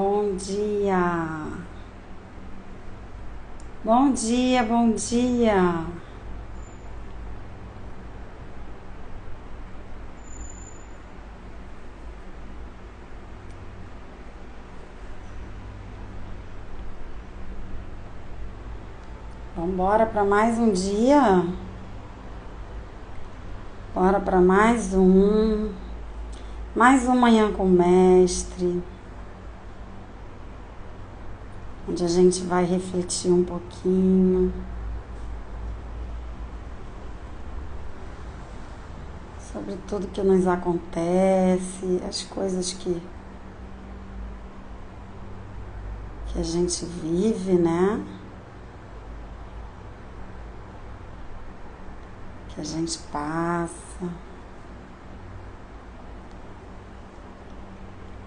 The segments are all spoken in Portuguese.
Bom dia. Bom dia, bom dia. Vamos embora para mais um dia. Bora para mais um Manhã com o Mestre, onde a gente vai refletir um pouquinho sobre tudo que nos acontece, as coisas que a gente vive, né? Que a gente passa.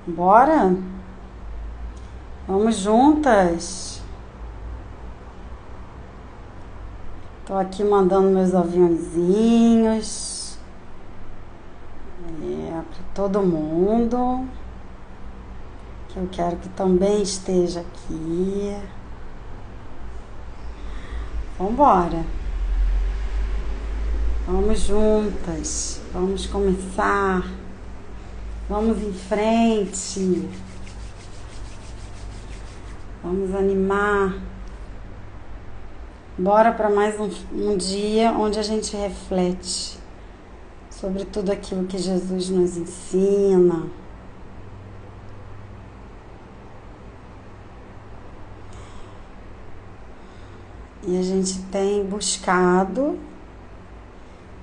Bora? Vamos juntas. Tô aqui mandando meus aviãozinhos para todo mundo, que eu quero que também esteja aqui. Vambora. Vamos juntas. Vamos começar. Vamos em frente. Vamos animar. Bora para mais um dia onde a gente reflete sobre tudo aquilo que Jesus nos ensina. E a gente tem buscado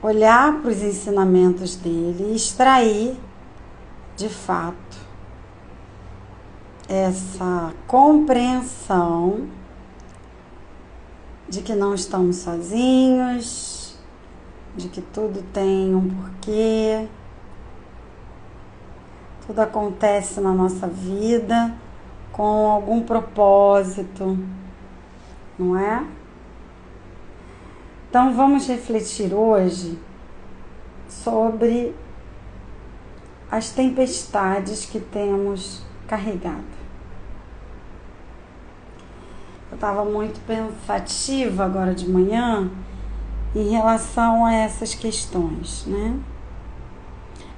olhar para os ensinamentos dele e extrair, de fato, essa compreensão de que não estamos sozinhos, de que tudo tem um porquê, tudo acontece na nossa vida com algum propósito, não é? Então vamos refletir hoje sobre as tempestades que temos carregado. Eu estava muito pensativa agora de manhã em relação a essas questões, né?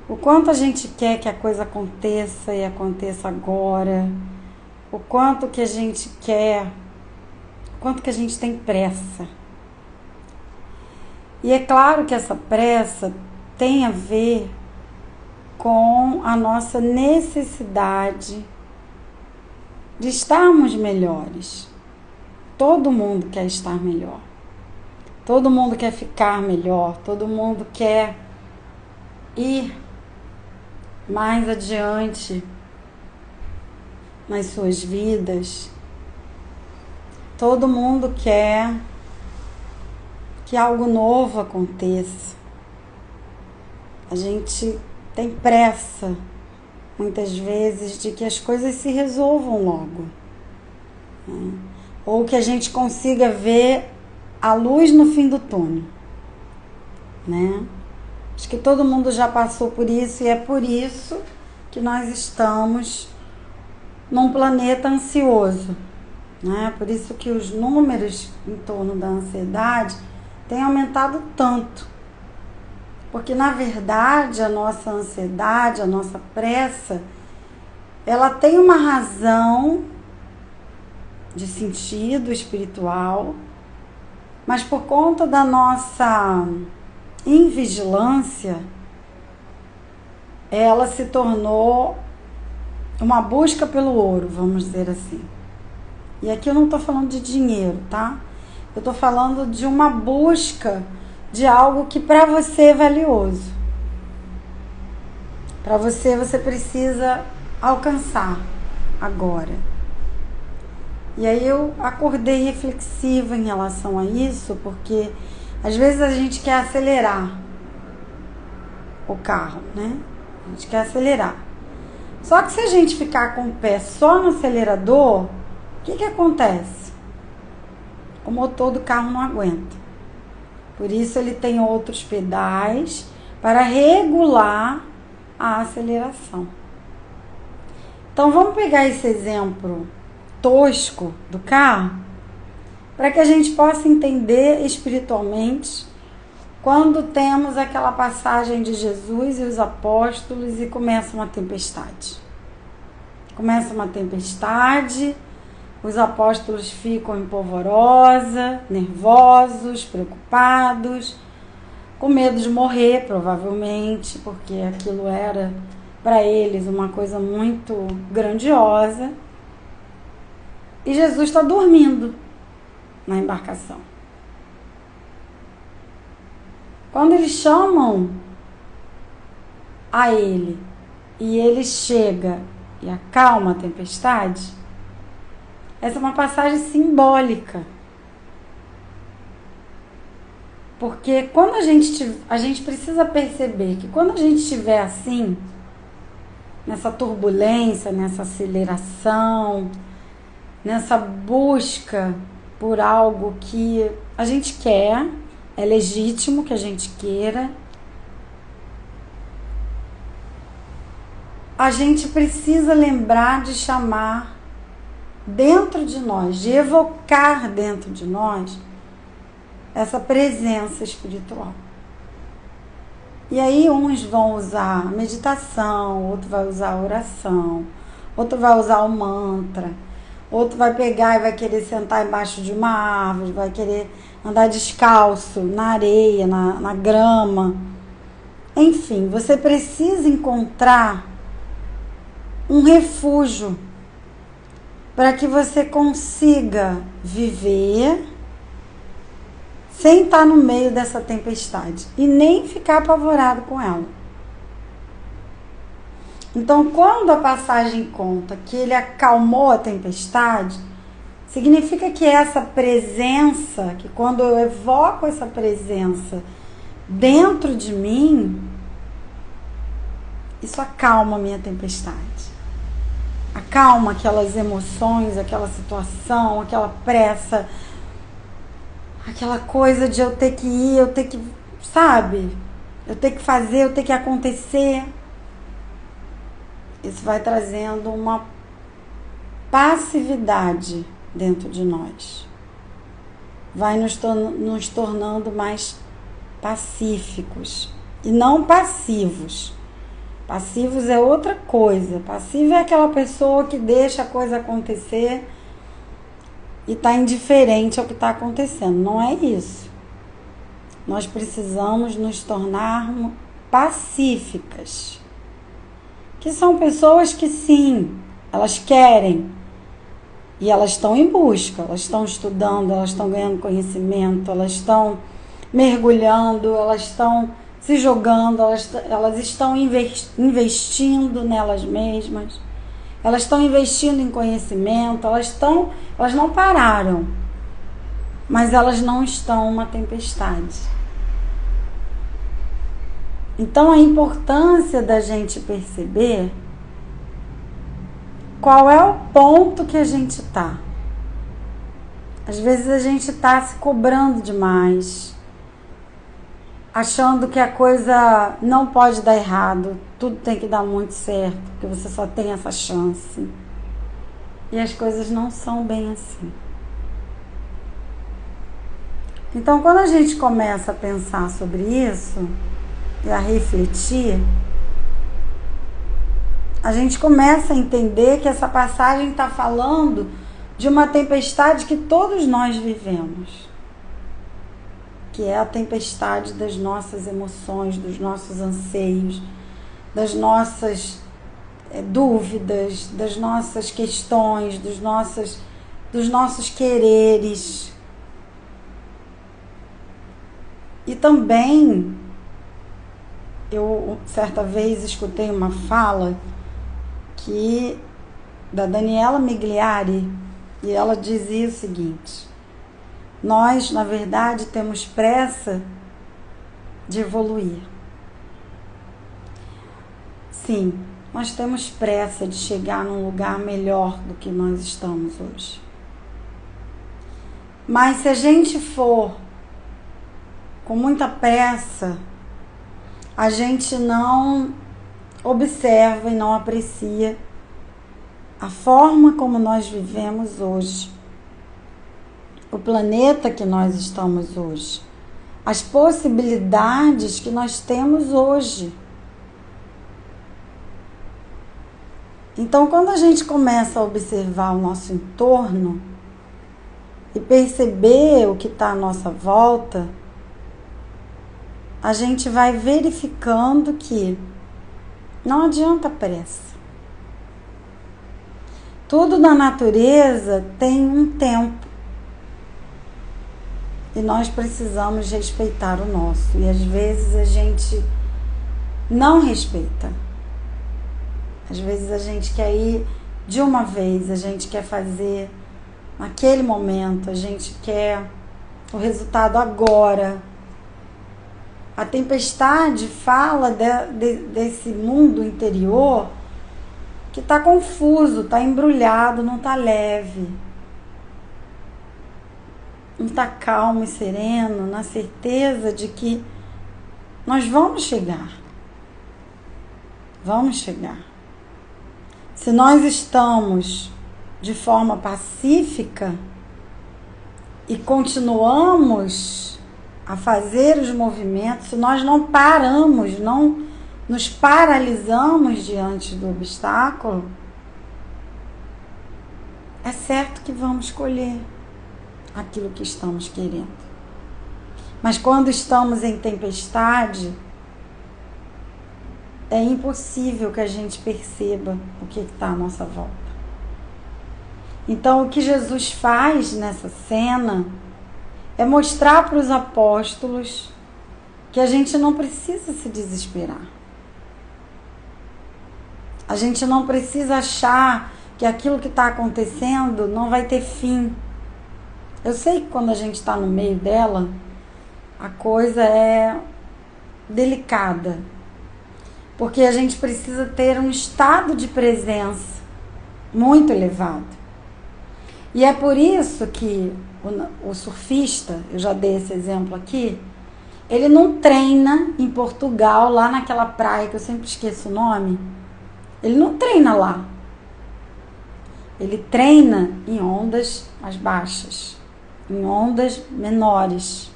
O quanto a gente quer que a coisa aconteça e aconteça agora, o quanto que a gente quer, o quanto que a gente tem pressa. E é claro que essa pressa tem a ver com a nossa necessidade de estarmos melhores. Todo mundo quer estar melhor. Todo mundo quer ficar melhor. Todo mundo quer ir mais adiante nas suas vidas. Todo mundo quer que algo novo aconteça. A gente tem pressa, muitas vezes, de que as coisas se resolvam logo, né? Ou que a gente consiga ver a luz no fim do túnel, né? Acho que todo mundo já passou por isso e é por isso que nós estamos num planeta ansioso, né? Por isso que os números em torno da ansiedade têm aumentado tanto. Porque, na verdade, a nossa ansiedade, a nossa pressa, ela tem uma razão de sentido espiritual, mas por conta da nossa invigilância, ela se tornou uma busca pelo ouro, vamos dizer assim. E aqui eu não estou falando de dinheiro, tá? Eu estou falando de uma busca de algo que para você é valioso. Para você precisa alcançar agora. E aí eu acordei reflexiva em relação a isso, porque às vezes a gente quer acelerar o carro, né? A gente quer acelerar. Só que se a gente ficar com o pé só no acelerador, o que acontece? O motor do carro não aguenta. Por isso ele tem outros pedais para regular a aceleração. Então vamos pegar esse exemplo tosco do carro para que a gente possa entender espiritualmente quando temos aquela passagem de Jesus e os apóstolos e começa uma tempestade. Começa uma tempestade, os apóstolos ficam em polvorosa, nervosos, preocupados, com medo de morrer, provavelmente, porque aquilo era para eles uma coisa muito grandiosa. E Jesus está dormindo na embarcação. Quando eles chamam a ele e ele chega e acalma a tempestade, essa é uma passagem simbólica. Porque quando a gente precisa perceber que quando a gente estiver assim, nessa turbulência, nessa aceleração, nessa busca por algo que a gente quer, é legítimo que a gente queira, a gente precisa lembrar de chamar dentro de nós, de evocar dentro de nós essa presença espiritual. E aí uns vão usar meditação, outro vai usar oração, outro vai usar o mantra, outro vai pegar e vai querer sentar embaixo de uma árvore, vai querer andar descalço na areia, na grama. Enfim, você precisa encontrar um refúgio para que você consiga viver sem estar no meio dessa tempestade e nem ficar apavorado com ela. Então, quando a passagem conta que ele acalmou a tempestade, significa que essa presença, que quando eu evoco essa presença dentro de mim, isso acalma a minha tempestade. Acalma aquelas emoções, aquela situação, aquela pressa, aquela coisa de eu ter que ir, eu ter que, sabe? Eu ter que fazer, eu ter que acontecer. Isso vai trazendo uma passividade dentro de nós. Vai nos tornando mais pacíficos e não passivos. Passivos é outra coisa. Passivo é aquela pessoa que deixa a coisa acontecer e está indiferente ao que está acontecendo. Não é isso. Nós precisamos nos tornar pacíficas. Que são pessoas que sim, elas querem e elas estão em busca, elas estão estudando, elas estão ganhando conhecimento, elas estão mergulhando, elas estão se jogando, elas estão investindo nelas mesmas, elas estão investindo em conhecimento, elas não pararam, mas elas não estão uma tempestade. Então a importância da gente perceber qual é o ponto que a gente está. Às vezes a gente está se cobrando demais, achando que a coisa não pode dar errado, tudo tem que dar muito certo, porque você só tem essa chance. E as coisas não são bem assim. Então, quando a gente começa a pensar sobre isso e a refletir, a gente começa a entender que essa passagem está falando de uma tempestade que todos nós vivemos, que é a tempestade das nossas emoções, dos nossos anseios, das nossas dúvidas, das nossas questões, dos nossos quereres. E também, eu certa vez escutei uma fala da Daniela Migliari, e ela dizia o seguinte: nós, na verdade, temos pressa de evoluir. Sim, nós temos pressa de chegar num lugar melhor do que nós estamos hoje. Mas se a gente for com muita pressa, a gente não observa e não aprecia a forma como nós vivemos hoje, o planeta que nós estamos hoje, as possibilidades que nós temos hoje. Então, quando a gente começa a observar o nosso entorno e perceber o que está à nossa volta, a gente vai verificando que não adianta pressa. Tudo na natureza tem um tempo e nós precisamos respeitar o nosso. E às vezes a gente não respeita. Às vezes a gente quer ir de uma vez, a gente quer fazer naquele momento, a gente quer o resultado agora. A tempestade fala desse mundo interior que está confuso, está embrulhado, não está leve. Não está calmo e sereno, na certeza de que nós vamos chegar. Vamos chegar. Se nós estamos de forma pacífica e continuamos a fazer os movimentos, se nós não paramos, não nos paralisamos diante do obstáculo, é certo que vamos colher aquilo que estamos querendo. Mas quando estamos em tempestade, é impossível que a gente perceba o que está à nossa volta. Então, o que Jesus faz nessa cena é mostrar para os apóstolos que a gente não precisa se desesperar. A gente não precisa achar que aquilo que está acontecendo não vai ter fim. Eu sei que quando a gente está no meio dela, a coisa é delicada. Porque a gente precisa ter um estado de presença muito elevado. E é por isso que o surfista, eu já dei esse exemplo aqui, ele não treina em Portugal, lá naquela praia que eu sempre esqueço o nome. Ele não treina lá. Ele treina em ondas mais baixas, em ondas menores,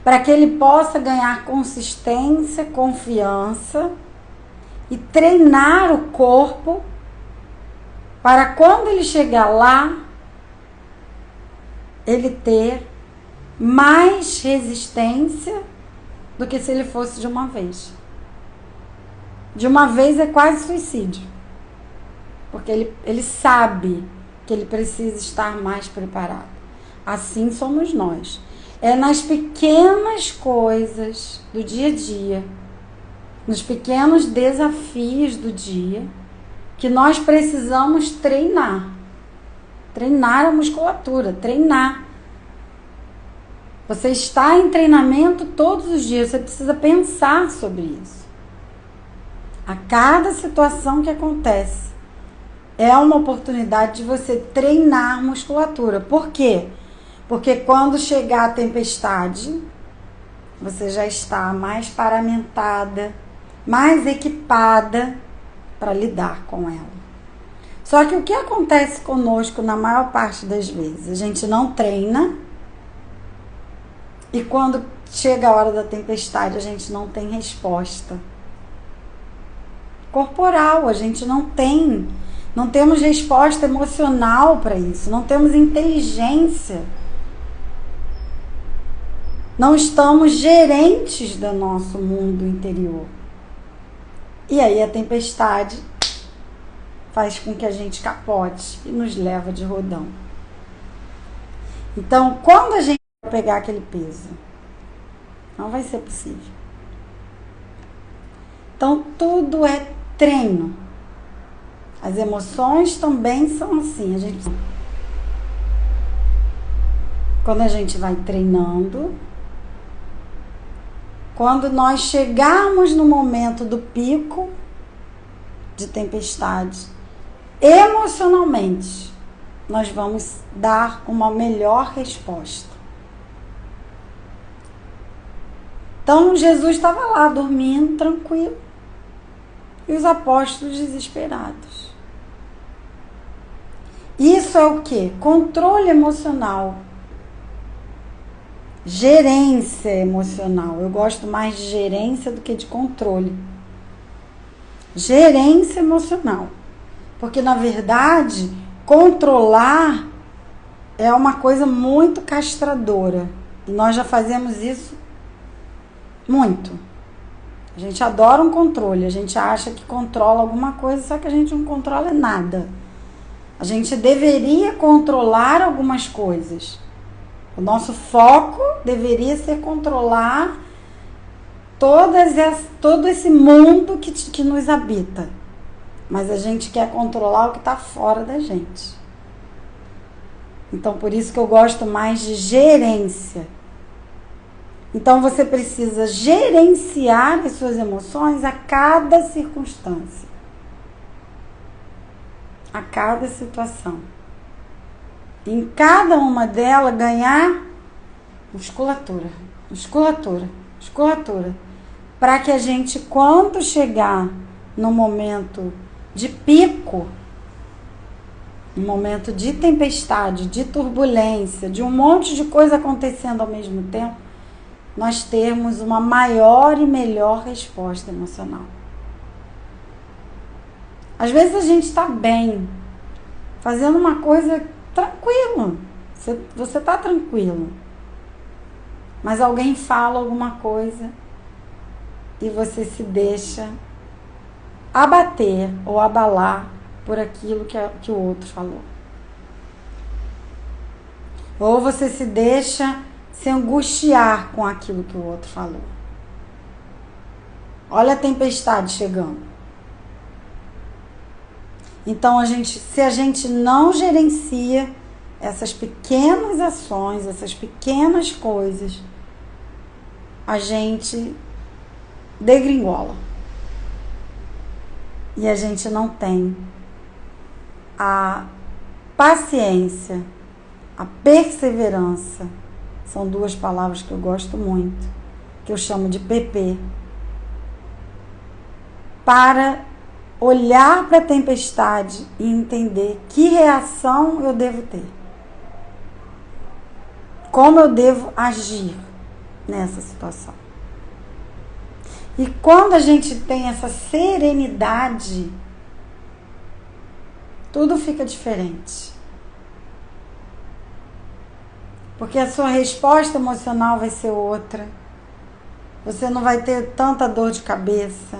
para que ele possa ganhar consistência, confiança e treinar o corpo para quando ele chegar lá, ele ter mais resistência do que se ele fosse de uma vez. De uma vez é quase suicídio, porque ele sabe que ele precisa estar mais preparado. Assim somos nós. É nas pequenas coisas do dia a dia, nos pequenos desafios do dia, que nós precisamos treinar. Treinar a musculatura, treinar. Você está em treinamento todos os dias, você precisa pensar sobre isso. A cada situação que acontece, é uma oportunidade de você treinar musculatura. Por quê? Porque quando chegar a tempestade, você já está mais paramentada, mais equipada para lidar com ela. Só que o que acontece conosco na maior parte das vezes? A gente não treina e quando chega a hora da tempestade a gente não tem resposta corporal, a gente não temos resposta emocional para isso, não temos inteligência. Não estamos gerentes do nosso mundo interior. E aí a tempestade faz com que a gente capote e nos leva de rodão. Então, quando a gente vai pegar aquele peso, não vai ser possível. Então, tudo é treino. As emoções também são assim. Quando a gente vai treinando, quando nós chegarmos no momento do pico de tempestade, emocionalmente, nós vamos dar uma melhor resposta. Então, Jesus estava lá, dormindo, tranquilo, e os apóstolos desesperados. isso é o quê? Controle emocional. Gerência emocional. Eu gosto mais de gerência do que de controle. Gerência emocional. Porque, na verdade, controlar é uma coisa muito castradora. E nós já fazemos isso muito. A gente adora um controle. A gente acha que controla alguma coisa, só que a gente não controla nada. A gente deveria controlar algumas coisas. O nosso foco deveria ser controlar todo esse mundo que nos habita. Mas a gente quer controlar o que está fora da gente. Então, por isso que eu gosto mais de gerência. Então, você precisa gerenciar as suas emoções a cada circunstância. A cada situação. Em cada uma delas, ganhar musculatura. Para que a gente, quando chegar no momento de pico, no momento de tempestade, de turbulência, de um monte de coisa acontecendo ao mesmo tempo, nós termos uma maior e melhor resposta emocional. Às vezes a gente está bem, fazendo uma coisa tranquilo, você está tranquilo, mas alguém fala alguma coisa e você se deixa abater ou abalar por aquilo que o outro falou. Ou você se deixa se angustiar com aquilo que o outro falou. Olha a tempestade chegando. Então, se a gente não gerencia essas pequenas ações, essas pequenas coisas, a gente degringola. E a gente não tem a paciência, a perseverança. São duas palavras que eu gosto muito, que eu chamo de PP. Para olhar para a tempestade e entender que reação eu devo ter. Como eu devo agir nessa situação. E quando a gente tem essa serenidade, tudo fica diferente. Porque a sua resposta emocional vai ser outra. Você não vai ter tanta dor de cabeça.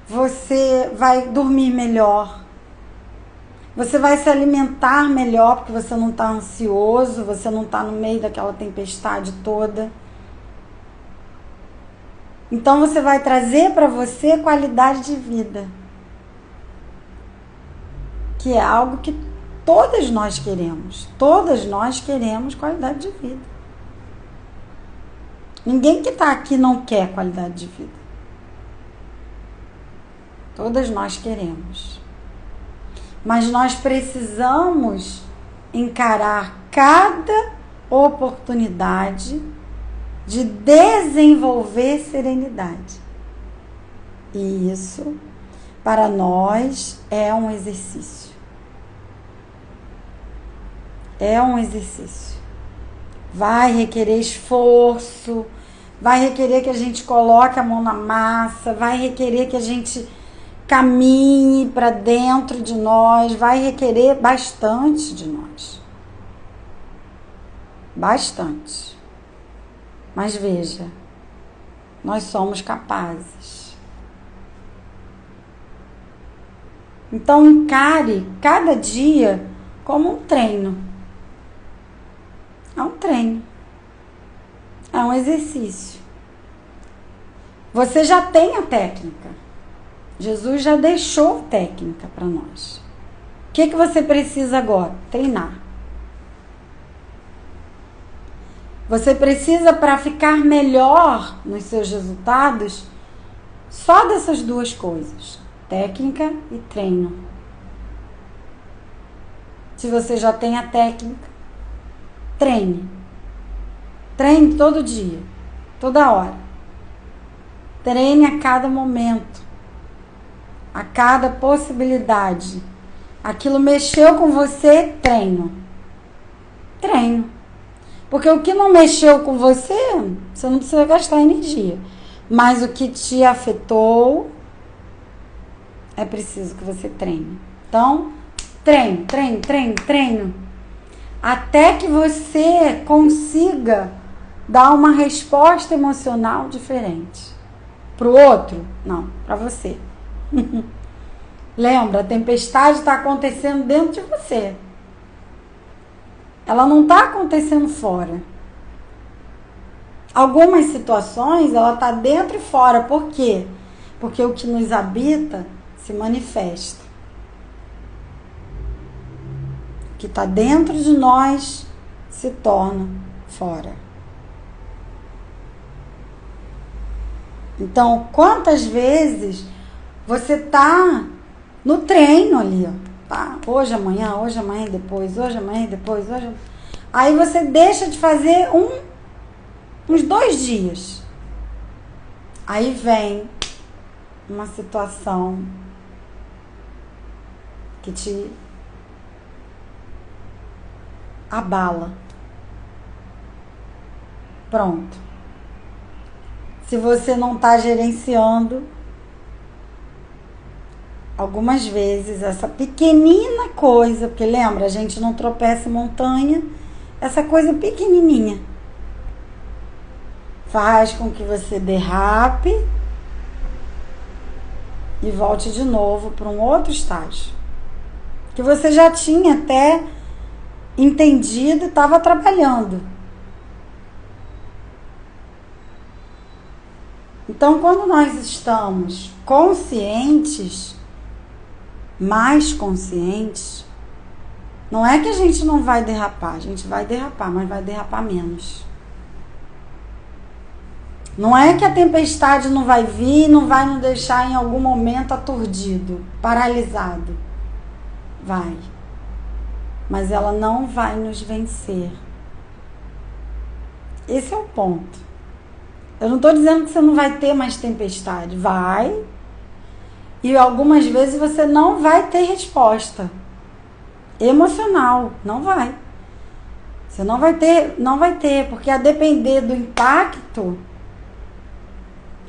Você vai dormir melhor. Você vai se alimentar melhor porque você não está ansioso, você não está no meio daquela tempestade toda. Então você vai trazer para você qualidade de vida. Que é algo que todas nós queremos. Todas nós queremos qualidade de vida. Ninguém que está aqui não quer qualidade de vida. Todas nós queremos. Mas nós precisamos encarar cada oportunidade de desenvolver serenidade. E isso, para nós, é um exercício. É um exercício. Vai requerer esforço, vai requerer que a gente coloque a mão na massa, vai requerer que a gente caminhe para dentro de nós, vai requerer bastante de nós. Bastante. Mas veja, nós somos capazes. Então encare cada dia como um treino. É um treino. É um exercício. Você já tem a técnica. Jesus já deixou técnica para nós. O que você precisa agora? Treinar. Você precisa, para ficar melhor nos seus resultados, só dessas duas coisas: técnica e treino. Se você já tem a técnica, treine. Treine todo dia, toda hora. Treine a cada momento, a cada possibilidade Aquilo mexeu com você, treino. Treino. Porque o que não mexeu com você, você não precisa gastar energia. Mas o que te afetou, é preciso que você treine. Então, treino. Até que você consiga dar uma resposta emocional diferente. Pro outro? Não, para você. Lembra, a tempestade está acontecendo dentro de você. Ela não está acontecendo fora. Algumas situações, ela está dentro e fora. Por quê? Porque o que nos habita se manifesta. O que está dentro de nós se torna fora. Então, quantas vezes você está no treino ali, ó, tá? Hoje, amanhã e depois, Aí você deixa de fazer uns 2 dias. Aí vem uma situação que te abala. Pronto. Se você não está gerenciando, algumas vezes essa pequenina coisa, porque lembra, a gente não tropeça em montanha, essa coisa pequenininha faz com que você derrape e volte de novo para um outro estágio que você já tinha até entendido e estava trabalhando. Então, quando nós estamos conscientes, mais conscientes, não é que a gente não vai derrapar, a gente vai derrapar, mas vai derrapar menos. Não é que a tempestade não vai vir e não vai nos deixar em algum momento aturdido, paralisado. Vai. Mas ela não vai nos vencer. Esse é o ponto. Eu não estou dizendo que você não vai ter mais tempestade. Vai. E algumas vezes você não vai ter resposta emocional. Não vai. Você não vai ter, porque a depender do impacto,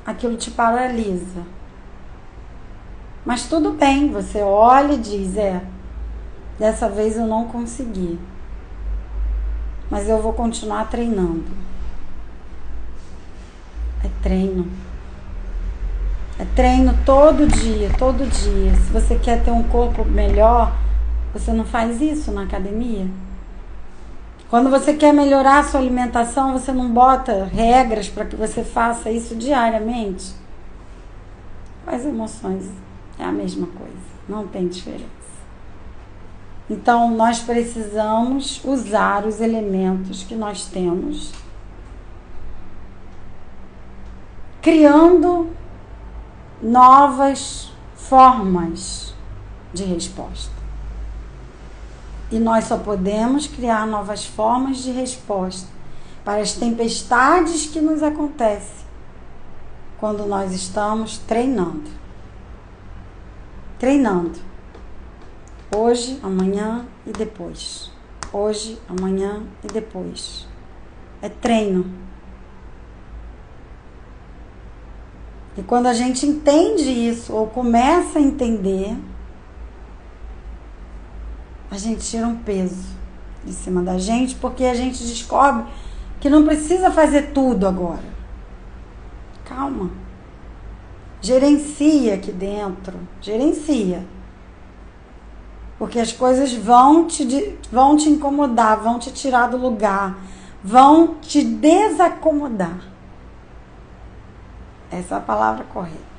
aquilo te paralisa. Mas tudo bem, você olha e diz, dessa vez eu não consegui. Mas eu vou continuar treinando. É treino. É treino todo dia. Se você quer ter um corpo melhor, você não faz isso na academia? Quando você quer melhorar a sua alimentação, você não bota regras para que você faça isso diariamente? Com as emoções é a mesma coisa, não tem diferença. Então, nós precisamos usar os elementos que nós temos, criando novas formas de resposta. E nós só podemos criar novas formas de resposta para as tempestades que nos acontecem quando nós estamos treinando. Hoje, amanhã e depois. Hoje, amanhã e depois. É treino. E quando a gente entende isso, ou começa a entender, a gente tira um peso de cima da gente, porque a gente descobre que não precisa fazer tudo agora. Calma. Gerencia aqui dentro. Gerencia. Porque as coisas vão te incomodar, vão te tirar do lugar, vão te desacomodar. Essa é a palavra correta.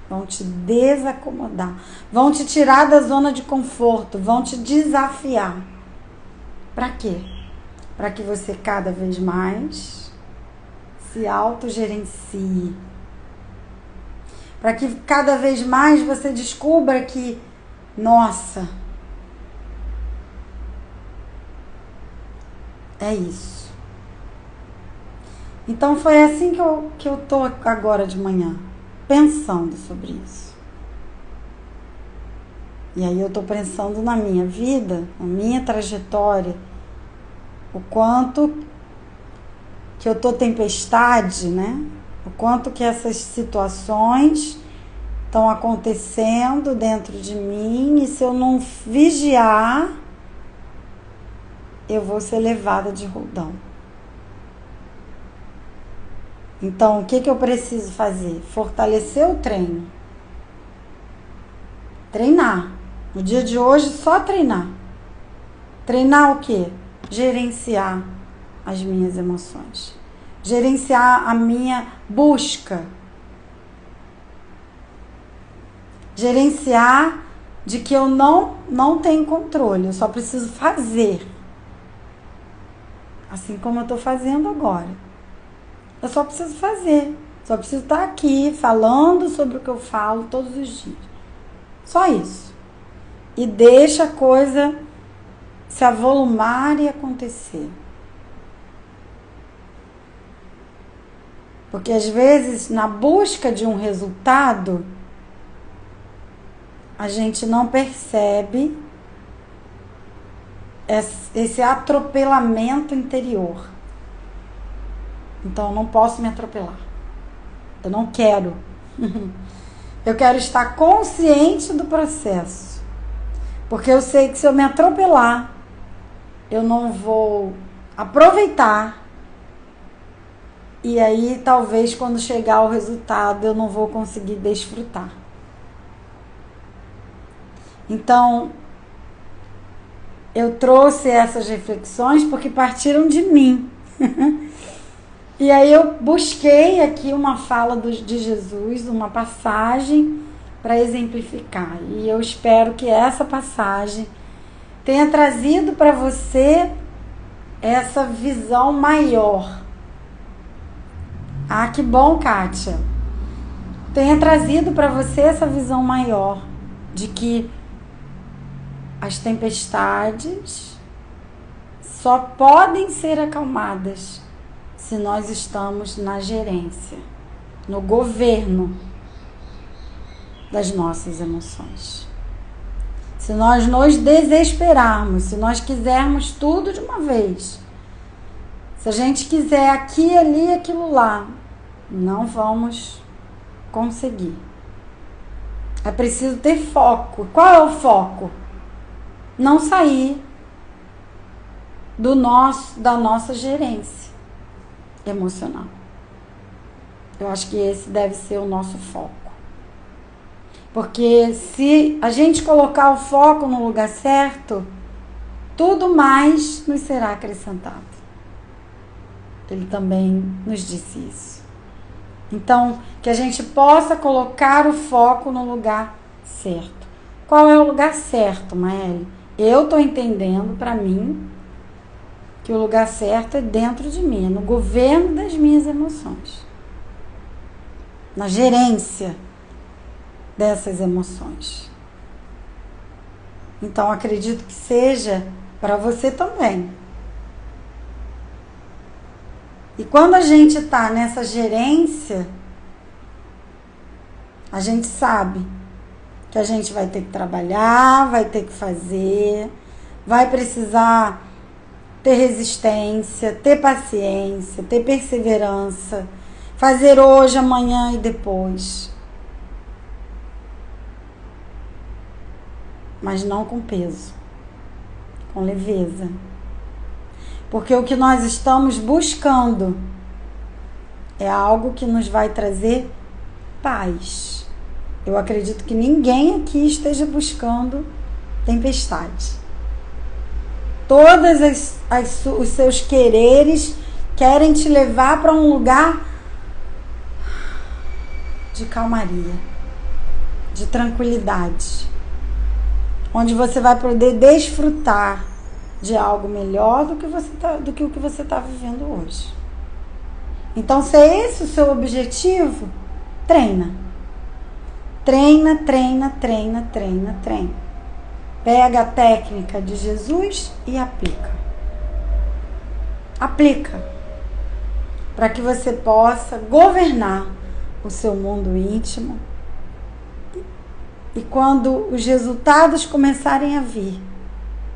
Vão te desacomodar, vão te tirar da zona de conforto, vão te desafiar. Para quê? Para que você cada vez mais se autogerencie. Para que cada vez mais você descubra que, nossa, é isso. Então foi assim que eu tô agora de manhã, pensando sobre isso. E aí eu estou pensando na minha vida, na minha trajetória, o quanto que eu estou tempestade, né? O quanto que essas situações estão acontecendo dentro de mim, e se eu não vigiar, eu vou ser levada de roldão. Então, o que eu preciso fazer? Fortalecer o treino. Treinar. No dia de hoje, só treinar. Treinar o quê? Gerenciar as minhas emoções. Gerenciar a minha busca. Gerenciar de que eu não tenho controle. Eu só preciso fazer. Assim como eu estou fazendo agora. Eu só preciso fazer. Só preciso estar aqui falando sobre o que eu falo todos os dias. Só isso. E deixa a coisa se avolumar e acontecer. Porque às vezes, na busca de um resultado, a gente não percebe esse atropelamento interior. Então, eu não posso me atropelar. Eu não quero. Eu quero estar consciente do processo. Porque eu sei que se eu me atropelar, eu não vou aproveitar. E aí, talvez, quando chegar o resultado, eu não vou conseguir desfrutar. Então, eu trouxe essas reflexões porque partiram de mim. E aí eu busquei aqui uma fala de Jesus, uma passagem para exemplificar. E eu espero que essa passagem tenha trazido para você essa visão maior. Ah, que bom, Kátia. Tenha trazido para você essa visão maior de que as tempestades só podem ser acalmadas se nós estamos na gerência, no governo das nossas emoções. Se nós nos desesperarmos, se nós quisermos tudo de uma vez, se a gente quiser aqui, ali, aquilo lá, não vamos conseguir. É preciso ter foco. Qual é o foco? Não sair da nossa gerência emocional. Eu acho que esse deve ser o nosso foco. Porque se a gente colocar o foco no lugar certo, tudo mais nos será acrescentado. Ele também nos disse isso. Então, que a gente possa colocar o foco no lugar certo. Qual é o lugar certo, Maeli? Eu estou entendendo para mim que o lugar certo é dentro de mim, é no governo das minhas emoções, na gerência dessas emoções. Então, acredito que seja para você também. E quando a gente está nessa gerência, a gente sabe que a gente vai ter que trabalhar, vai ter que fazer, vai precisar ter resistência, ter paciência, ter perseverança, fazer hoje, amanhã e depois. Mas não com peso, com leveza. Porque o que nós estamos buscando é algo que nos vai trazer paz. Eu acredito que ninguém aqui esteja buscando tempestade. Todos os seus quereres querem te levar para um lugar de calmaria, de tranquilidade, onde você vai poder desfrutar de algo melhor do que o que você está vivendo hoje. Então, se é esse o seu objetivo, treina. Treina, treina, treina, treina, treina. Pega a técnica de Jesus e aplica. Aplica. Para que você possa governar o seu mundo íntimo E quando os resultados começarem a vir,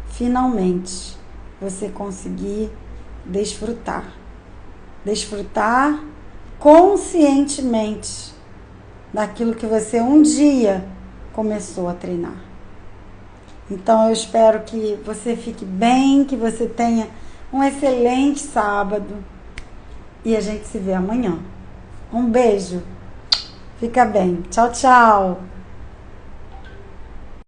finalmente você conseguir desfrutar. Desfrutar conscientemente daquilo que você um dia começou a treinar. Então eu espero que você fique bem, que você tenha um excelente sábado e a gente se vê amanhã. Um beijo. Fica bem. Tchau, tchau.